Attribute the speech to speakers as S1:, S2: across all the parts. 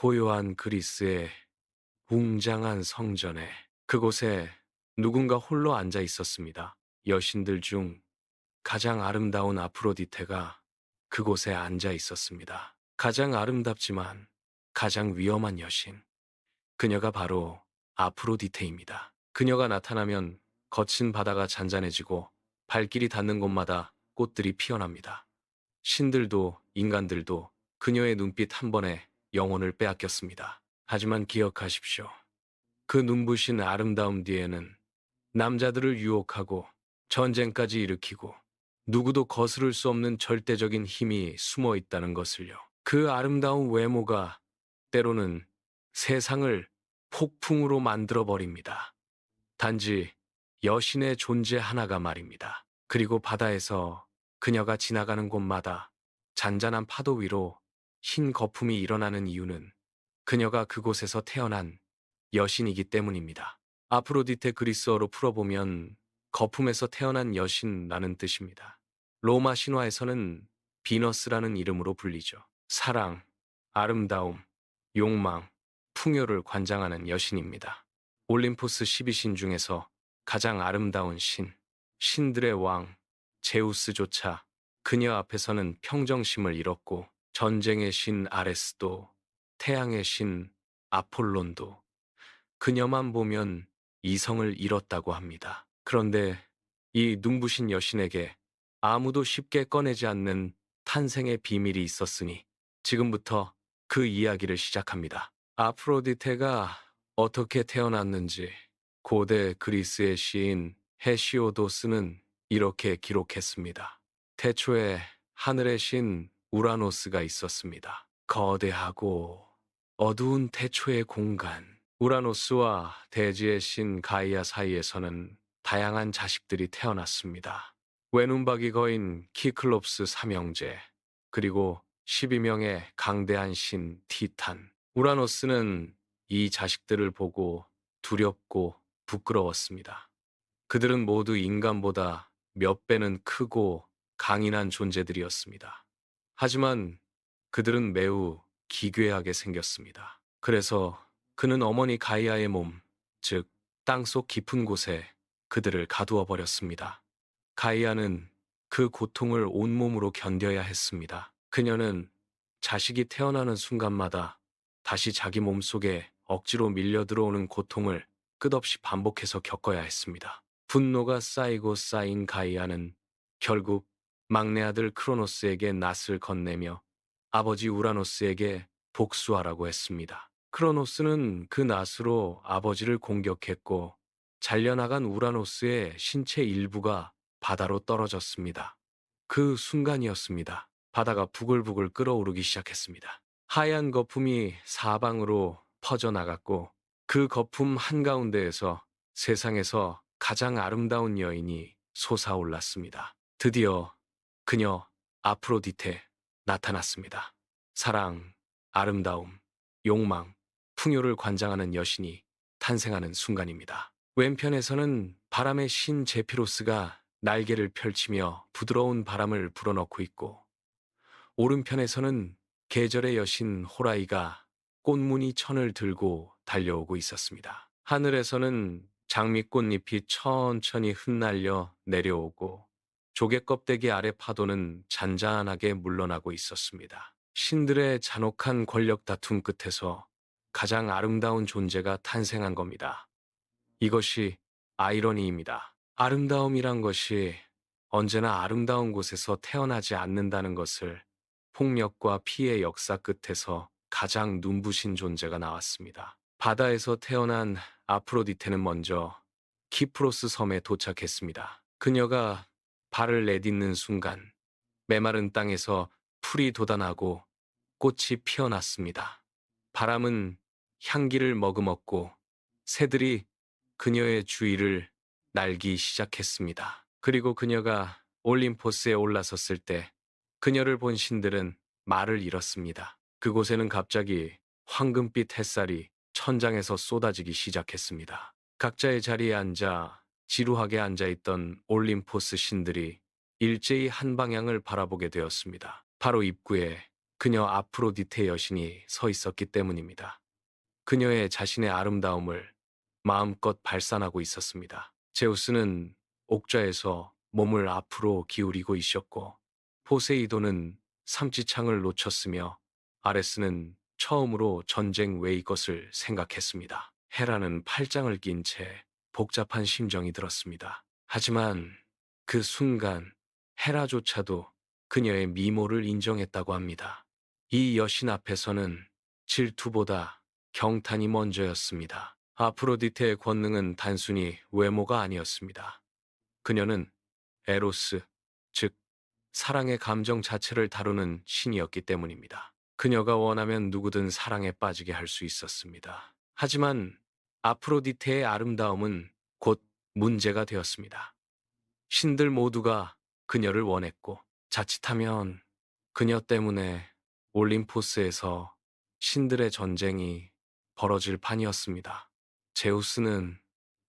S1: 고요한 그리스의 웅장한 성전에 그곳에 누군가 홀로 앉아 있었습니다. 여신들 중 가장 아름다운 아프로디테가 그곳에 앉아 있었습니다. 가장 아름답지만 가장 위험한 여신. 그녀가 바로 아프로디테입니다. 그녀가 나타나면 거친 바다가 잔잔해지고 발길이 닿는 곳마다 꽃들이 피어납니다. 신들도 인간들도 그녀의 눈빛 한 번에 영혼을 빼앗겼습니다. 하지만 기억하십시오. 그 눈부신 아름다움 뒤에는 남자들을 유혹하고 전쟁까지 일으키고 누구도 거스를 수 없는 절대적인 힘이 숨어 있다는 것을요. 그 아름다운 외모가 때로는 세상을 폭풍으로 만들어 버립니다. 단지 여신의 존재 하나가 말입니다. 그리고 바다에서 그녀가 지나가는 곳마다 잔잔한 파도 위로 흰 거품이 일어나는 이유는 그녀가 그곳에서 태어난 여신이기 때문입니다. 아프로디테 그리스어로 풀어보면 거품에서 태어난 여신이라는 뜻입니다. 로마 신화에서는 비너스라는 이름으로 불리죠. 사랑, 아름다움, 욕망, 풍요를 관장하는 여신입니다. 올림포스 12신 중에서 가장 아름다운 신, 신들의 왕, 제우스조차 그녀 앞에서는 평정심을 잃었고 전쟁의 신 아레스도, 태양의 신 아폴론도 그녀만 보면 이성을 잃었다고 합니다. 그런데 이 눈부신 여신에게 아무도 쉽게 꺼내지 않는 탄생의 비밀이 있었으니 지금부터 그 이야기를 시작합니다. 아프로디테가 어떻게 태어났는지 고대 그리스의 시인 헤시오도스는 이렇게 기록했습니다. 태초에 하늘의 신 우라노스가 있었습니다. 거대하고 어두운 태초의 공간. 우라노스와 대지의 신 가이아 사이에서는 다양한 자식들이 태어났습니다. 외눈박이 거인 키클롭스 삼형제, 그리고 12명의 강대한 신 티탄. 우라노스는 이 자식들을 보고 두렵고 부끄러웠습니다. 그들은 모두 인간보다 몇 배는 크고 강인한 존재들이었습니다. 하지만 그들은 매우 기괴하게 생겼습니다. 그래서 그는 어머니 가이아의 몸, 즉 땅속 깊은 곳에 그들을 가두어 버렸습니다. 가이아는 그 고통을 온몸으로 견뎌야 했습니다. 그녀는 자식이 태어나는 순간마다 다시 자기 몸속에 억지로 밀려 들어오는 고통을 끝없이 반복해서 겪어야 했습니다. 분노가 쌓이고 쌓인 가이아는 결국 막내 아들 크로노스에게 낯을 건네며 아버지 우라노스에게 복수하라고 했습니다. 크로노스는 그 낫으로 아버지를 공격했고 잘려나간 우라노스의 신체 일부가 바다로 떨어졌습니다. 그 순간이었습니다. 바다가 부글부글 끓어오르기 시작했습니다. 하얀 거품이 사방으로 퍼져나갔고 그 거품 한가운데에서 세상에서 가장 아름다운 여인이 솟아올랐습니다. 드디어 그녀 아프로디테 나타났습니다. 사랑, 아름다움, 욕망, 풍요를 관장하는 여신이 탄생하는 순간입니다. 왼편에서는 바람의 신 제피로스가 날개를 펼치며 부드러운 바람을 불어넣고 있고 오른편에서는 계절의 여신 호라이가 꽃무늬 천을 들고 달려오고 있었습니다. 하늘에서는 장미꽃잎이 천천히 흩날려 내려오고 조개 껍데기 아래 파도는 잔잔하게 물러나고 있었습니다. 신들의 잔혹한 권력 다툼 끝에서 가장 아름다운 존재가 탄생한 겁니다. 이것이 아이러니입니다. 아름다움이란 것이 언제나 아름다운 곳에서 태어나지 않는다는 것을 폭력과 피해 역사 끝에서 가장 눈부신 존재가 나왔습니다. 바다에서 태어난 아프로디테는 먼저 키프로스 섬에 도착했습니다. 그녀가 발을 내딛는 순간 메마른 땅에서 풀이 돋아나고 꽃이 피어났습니다. 바람은 향기를 머금었고 새들이 그녀의 주위를 날기 시작했습니다. 그리고 그녀가 올림포스에 올라섰을 때 그녀를 본 신들은 말을 잃었습니다. 그곳에는 갑자기 황금빛 햇살이 천장에서 쏟아지기 시작했습니다. 각자의 자리에 앉아 지루하게 앉아있던 올림포스 신들이 일제히 한 방향을 바라보게 되었습니다. 바로 입구에 그녀 아프로디테 여신이 서 있었기 때문입니다. 그녀의 자신의 아름다움을 마음껏 발산하고 있었습니다. 제우스는 옥좌에서 몸을 앞으로 기울이고 있었고, 포세이돈은 삼지창을 놓쳤으며, 아레스는 처음으로 전쟁 외의 것을 생각했습니다. 헤라는 팔짱을 낀 채 복잡한 심정이 들었습니다. 하지만 그 순간 헤라조차도 그녀의 미모를 인정했다고 합니다. 이 여신 앞에서는 질투보다 경탄이 먼저였습니다. 아프로디테의 권능은 단순히 외모가 아니었습니다. 그녀는 에로스, 즉 사랑의 감정 자체를 다루는 신이었기 때문입니다. 그녀가 원하면 누구든 사랑에 빠지게 할 수 있었습니다. 하지만 아프로디테의 아름다움은 곧 문제가 되었습니다. 신들 모두가 그녀를 원했고, 자칫하면 그녀 때문에 올림포스에서 신들의 전쟁이 벌어질 판이었습니다. 제우스는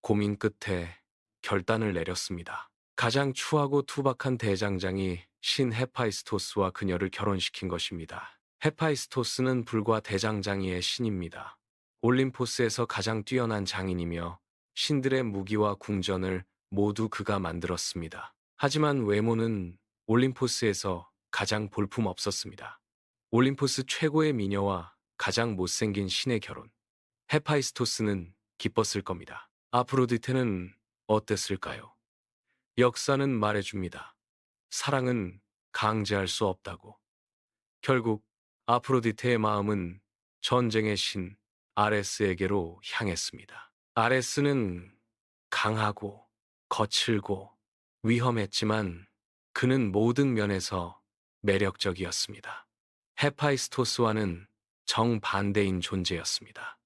S1: 고민 끝에 결단을 내렸습니다. 가장 추하고 투박한 대장장이 신 헤파이스토스와 그녀를 결혼시킨 것입니다. 헤파이스토스는 불과 대장장이의 신입니다. 올림포스에서 가장 뛰어난 장인이며 신들의 무기와 궁전을 모두 그가 만들었습니다. 하지만 외모는 올림포스에서 가장 볼품 없었습니다. 올림포스 최고의 미녀와 가장 못생긴 신의 결혼. 헤파이스토스는 기뻤을 겁니다. 아프로디테는 어땠을까요? 역사는 말해줍니다. 사랑은 강제할 수 없다고. 결국 아프로디테의 마음은 전쟁의 신 아레스에게로 향했습니다. 아레스는 강하고 거칠고 위험했지만 그는 모든 면에서 매력적이었습니다. 헤파이스토스와는 정반대인 존재였습니다.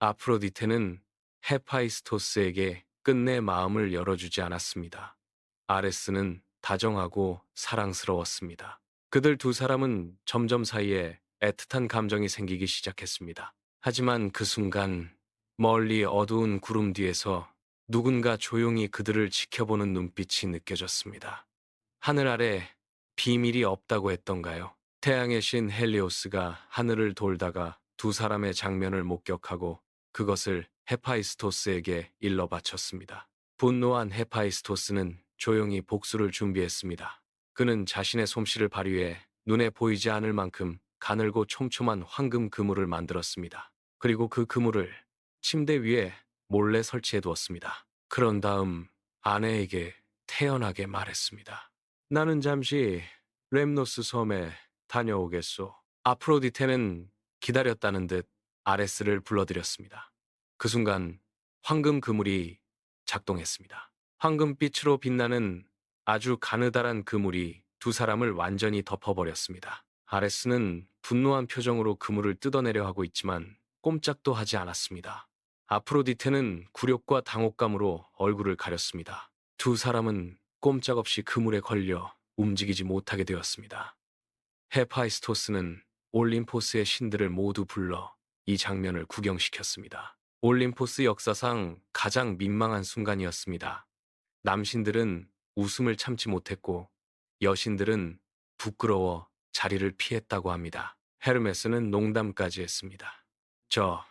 S1: 아프로디테는 헤파이스토스에게 끝내 마음을 열어주지 않았습니다. 아레스는 다정하고 사랑스러웠습니다. 그들 두 사람은 점점 사이에 애틋한 감정이 생기기 시작했습니다. 하지만 그 순간 멀리 어두운 구름 뒤에서 누군가 조용히 그들을 지켜보는 눈빛이 느껴졌습니다. 하늘 아래 비밀이 없다고 했던가요? 태양의 신 헬리오스가 하늘을 돌다가 두 사람의 장면을 목격하고 그것을 헤파이스토스에게 일러 바쳤습니다. 분노한 헤파이스토스는 조용히 복수를 준비했습니다. 그는 자신의 솜씨를 발휘해 눈에 보이지 않을 만큼 가늘고 촘촘한 황금 그물을 만들었습니다. 그리고 그 그물을 침대 위에 몰래 설치해 두었습니다. 그런 다음 아내에게 태연하게 말했습니다. 나는 잠시 렘노스 섬에 다녀오겠소. 아프로디테는 기다렸다는 듯 아레스를 불러들였습니다. 그 순간 황금 그물이 작동했습니다. 황금빛으로 빛나는 아주 가느다란 그물이 두 사람을 완전히 덮어버렸습니다. 아레스는 분노한 표정으로 그물을 뜯어내려 하고 있지만 꼼짝도 하지 않았습니다. 아프로디테는 굴욕과 당혹감으로 얼굴을 가렸습니다. 두 사람은 꼼짝없이 그물에 걸려 움직이지 못하게 되었습니다. 헤파이스토스는 올림포스의 신들을 모두 불러 이 장면을 구경시켰습니다. 올림포스 역사상 가장 민망한 순간이었습니다. 남신들은 웃음을 참지 못했고 여신들은 부끄러워 자리를 피했다고 합니다. 헤르메스는 농담까지 했습니다. 저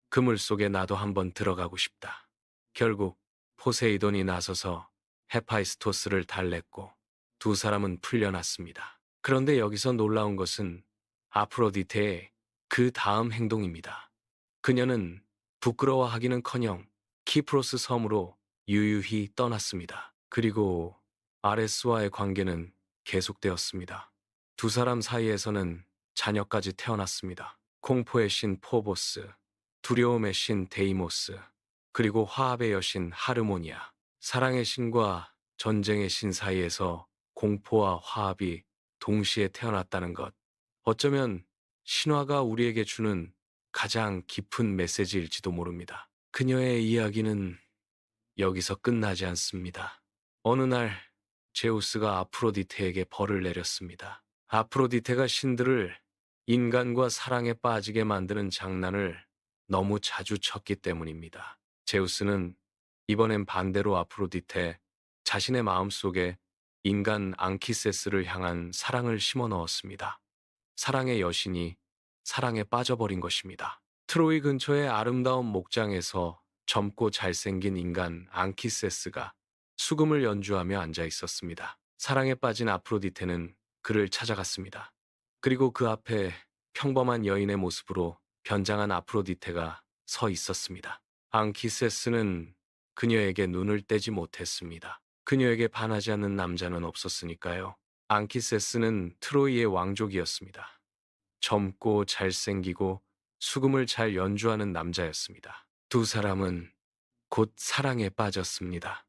S1: 그물 속에 나도 한번 들어가고 싶다. 결국 포세이돈이 나서서 헤파이스토스를 달랬고 두 사람은 풀려났습니다. 그런데 여기서 놀라운 것은 아프로디테의 그 다음 행동입니다. 그녀는 부끄러워하기는커녕 키프로스 섬으로 유유히 떠났습니다. 그리고 아레스와의 관계는 계속되었습니다. 두 사람 사이에서는 자녀까지 태어났습니다. 공포의 신 포보스, 두려움의 신 데이모스, 그리고 화합의 여신 하르모니아. 사랑의 신과 전쟁의 신 사이에서 공포와 화합이 동시에 태어났다는 것. 어쩌면 신화가 우리에게 주는 가장 깊은 메시지일지도 모릅니다. 그녀의 이야기는 여기서 끝나지 않습니다. 어느 날 제우스가 아프로디테에게 벌을 내렸습니다. 아프로디테가 신들을 인간과 사랑에 빠지게 만드는 장난을 너무 자주 쳤기 때문입니다. 제우스는 이번엔 반대로 아프로디테 자신의 마음속에 인간 앙키세스를 향한 사랑을 심어 넣었습니다. 사랑의 여신이 사랑에 빠져버린 것입니다. 트로이 근처의 아름다운 목장에서 젊고 잘생긴 인간 앙키세스가 수금을 연주하며 앉아 있었습니다. 사랑에 빠진 아프로디테는 그를 찾아갔습니다. 그리고 그 앞에 평범한 여인의 모습으로 변장한 아프로디테가 서 있었습니다. 앙키세스는 그녀에게 눈을 떼지 못했습니다. 그녀에게 반하지 않는 남자는 없었으니까요. 앙키세스는 트로이의 왕족이었습니다. 젊고 잘생기고 수금을 잘 연주하는 남자였습니다. 두 사람은 곧 사랑에 빠졌습니다.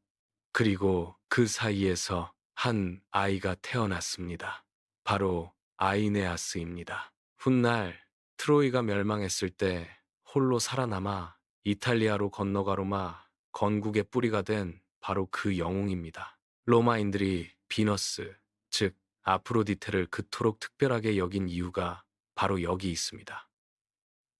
S1: 그리고 그 사이에서 한 아이가 태어났습니다. 바로 아이네아스입니다. 훗날 트로이가 멸망했을 때 홀로 살아남아 이탈리아로 건너가 로마 건국의 뿌리가 된 바로 그 영웅입니다. 로마인들이 비너스, 즉 아프로디테를 그토록 특별하게 여긴 이유가 바로 여기 있습니다.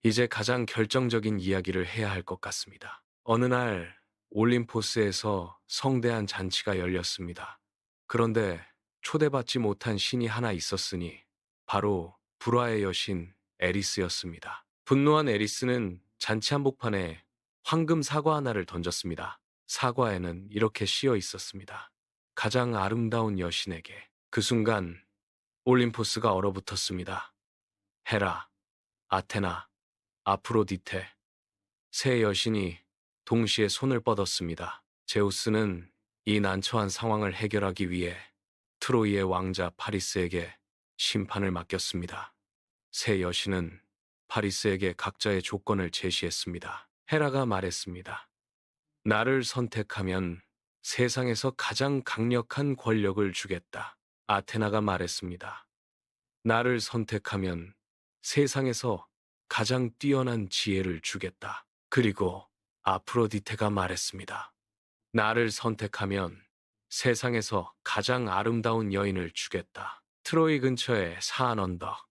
S1: 이제 가장 결정적인 이야기를 해야 할 것 같습니다. 어느 날 올림포스에서 성대한 잔치가 열렸습니다. 그런데 초대받지 못한 신이 하나 있었으니 바로 불화의 여신 에리스였습니다. 분노한 에리스는 잔치 한복판에 황금 사과 하나를 던졌습니다. 사과에는 이렇게 씌어 있었습니다. 가장 아름다운 여신에게. 그 순간 올림포스가 얼어붙었습니다. 헤라, 아테나, 아프로디테, 세 여신이 동시에 손을 뻗었습니다. 제우스는 이 난처한 상황을 해결하기 위해 트로이의 왕자 파리스에게 심판을 맡겼습니다. 세 여신은 파리스에게 각자의 조건을 제시했습니다. 헤라가 말했습니다. 나를 선택하면 세상에서 가장 강력한 권력을 주겠다. 아테나가 말했습니다. 나를 선택하면 세상에서 가장 뛰어난 지혜를 주겠다. 그리고 아프로디테가 말했습니다. 나를 선택하면 세상에서 가장 아름다운 여인을 주겠다. 트로이 근처의 사한 언덕.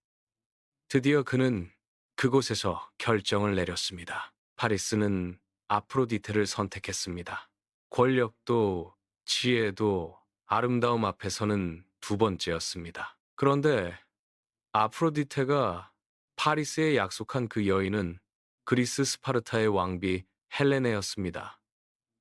S1: 드디어 그는 그곳에서 결정을 내렸습니다. 파리스는 아프로디테를 선택했습니다. 권력도 지혜도 아름다움 앞에서는 두 번째였습니다. 그런데 아프로디테가 파리스에 약속한 그 여인은 그리스 스파르타의 왕비 헬레네였습니다.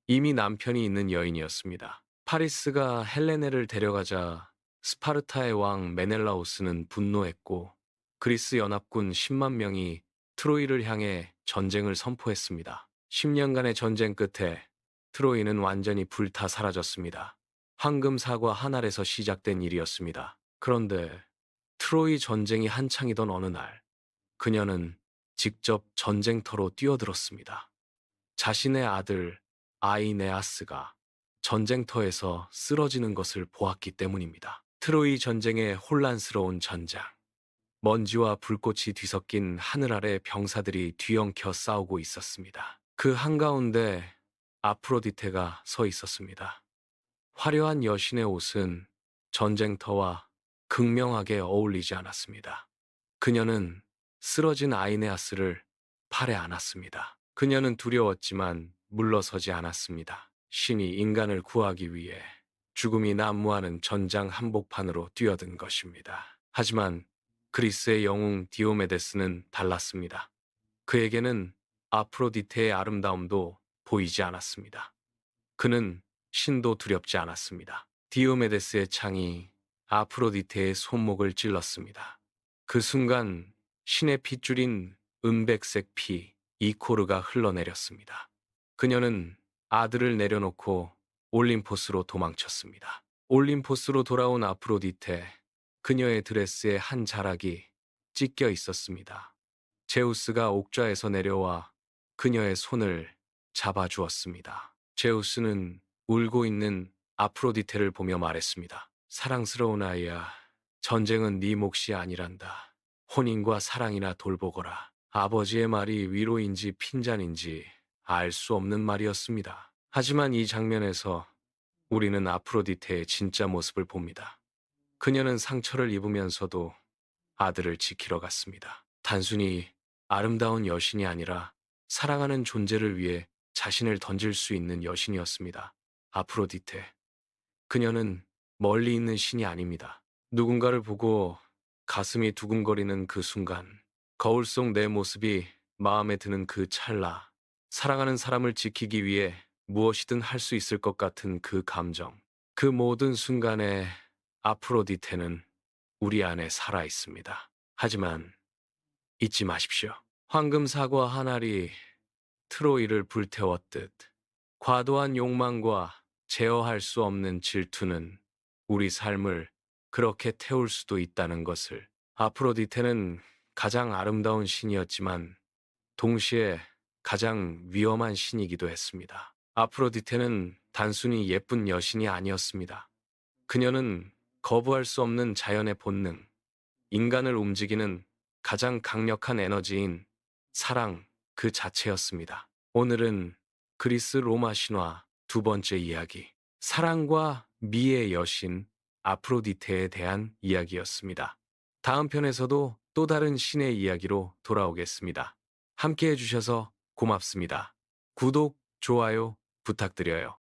S1: 이미 남편이 있는 여인이었습니다. 파리스가 헬레네를 데려가자 스파르타의 왕 메넬라오스는 분노했고 그리스 연합군 10만 명이 트로이를 향해 전쟁을 선포했습니다. 10년간의 전쟁 끝에 트로이는 완전히 불타 사라졌습니다. 황금 사과 한 알에서 시작된 일이었습니다. 그런데 트로이 전쟁이 한창이던 어느 날, 그녀는 직접 전쟁터로 뛰어들었습니다. 자신의 아들 아이네아스가 전쟁터에서 쓰러지는 것을 보았기 때문입니다. 트로이 전쟁의 혼란스러운 전장. 먼지와 불꽃이 뒤섞인 하늘 아래 병사들이 뒤엉켜 싸우고 있었습니다. 그 한가운데 아프로디테가 서 있었습니다. 화려한 여신의 옷은 전쟁터와 극명하게 어울리지 않았습니다. 그녀는 쓰러진 아이네아스를 팔에 안았습니다. 그녀는 두려웠지만 물러서지 않았습니다. 신이 인간을 구하기 위해 죽음이 난무하는 전장 한복판으로 뛰어든 것입니다. 하지만 그리스의 영웅 디오메데스는 달랐습니다. 그에게는 아프로디테의 아름다움도 보이지 않았습니다. 그는 신도 두렵지 않았습니다. 디오메데스의 창이 아프로디테의 손목을 찔렀습니다. 그 순간 신의 핏줄인 은백색 피 이코르가 흘러내렸습니다. 그녀는 아들을 내려놓고 올림포스로 도망쳤습니다. 올림포스로 돌아온 아프로디테, 그녀의 드레스에 한 자락이 찢겨 있었습니다. 제우스가 옥좌에서 내려와 그녀의 손을 잡아주었습니다. 제우스는 울고 있는 아프로디테를 보며 말했습니다. 사랑스러운 아이야, 전쟁은 네 몫이 아니란다. 혼인과 사랑이나 돌보거라. 아버지의 말이 위로인지 핀잔인지 알 수 없는 말이었습니다. 하지만 이 장면에서 우리는 아프로디테의 진짜 모습을 봅니다. 그녀는 상처를 입으면서도 아들을 지키러 갔습니다. 단순히 아름다운 여신이 아니라 사랑하는 존재를 위해 자신을 던질 수 있는 여신이었습니다. 아프로디테. 그녀는 멀리 있는 신이 아닙니다. 누군가를 보고 가슴이 두근거리는 그 순간, 거울 속 내 모습이 마음에 드는 그 찰나, 사랑하는 사람을 지키기 위해 무엇이든 할 수 있을 것 같은 그 감정, 그 모든 순간에 아프로디테는 우리 안에 살아 있습니다. 하지만 잊지 마십시오. 황금 사과 한 알이 트로이를 불태웠듯 과도한 욕망과 제어할 수 없는 질투는 우리 삶을 그렇게 태울 수도 있다는 것을. 아프로디테는 가장 아름다운 신이었지만 동시에 가장 위험한 신이기도 했습니다. 아프로디테는 단순히 예쁜 여신이 아니었습니다. 그녀는 거부할 수 없는 자연의 본능, 인간을 움직이는 가장 강력한 에너지인 사랑 그 자체였습니다. 오늘은 그리스 로마 신화 두 번째 이야기, 사랑과 미의 여신 아프로디테에 대한 이야기였습니다. 다음 편에서도 또 다른 신의 이야기로 돌아오겠습니다. 함께 해주셔서 고맙습니다. 구독, 좋아요 부탁드려요.